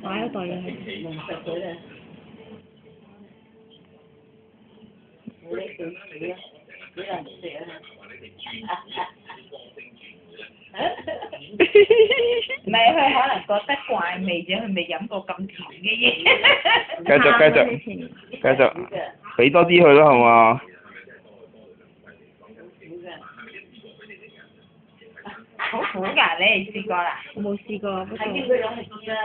擺一袋嘢係。唔食佢咧。你食屎啊！你又唔食啊？唔係佢可能覺得怪味啫，佢未飲過咁甜嘅嘢。繼續，俾多啲佢啦，好嘛？好苦㗎，你哋試過啦？我冇試過，不過。係叫佢攞去試啦。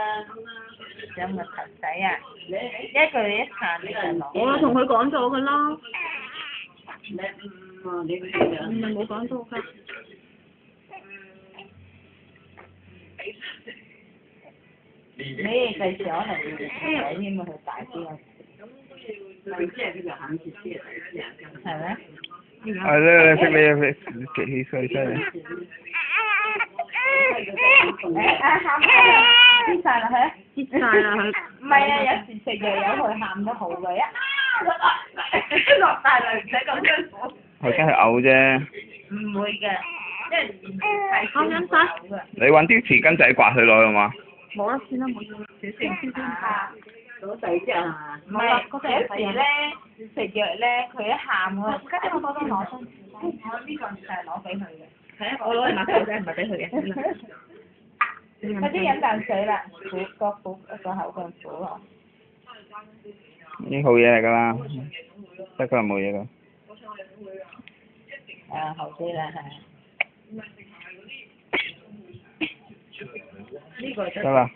有冇頭仔啊？一句一下你就攞。我同佢講咗㗎啦。你唔係冇講到㗎。你哋第時可能要睇添啊，佢大啲啊。係咩？係咧，識你幾歲真係？跌晒落去，跌晒啦佢。唔係啊，有時食藥有佢喊得好嘅，落大淚唔使咁辛苦。佢驚佢嘔啫。唔會嘅，因為係我飲晒。你揾啲匙羹仔刮佢落去好嘛？冇啦，算啦冇啦，少少先啊，攞第隻啊！唔係有時咧食藥咧，佢一喊我，家姐我多攞張，我呢個就係攞俾佢嘅。係啊，我攞嚟抹手仔，唔係俾佢嘅。快啲飲啖水啦，苦個口咁苦咯。已經好嘢嚟㗎啦，得佢係冇嘢㗎。好啲啦，係。呢個得啦。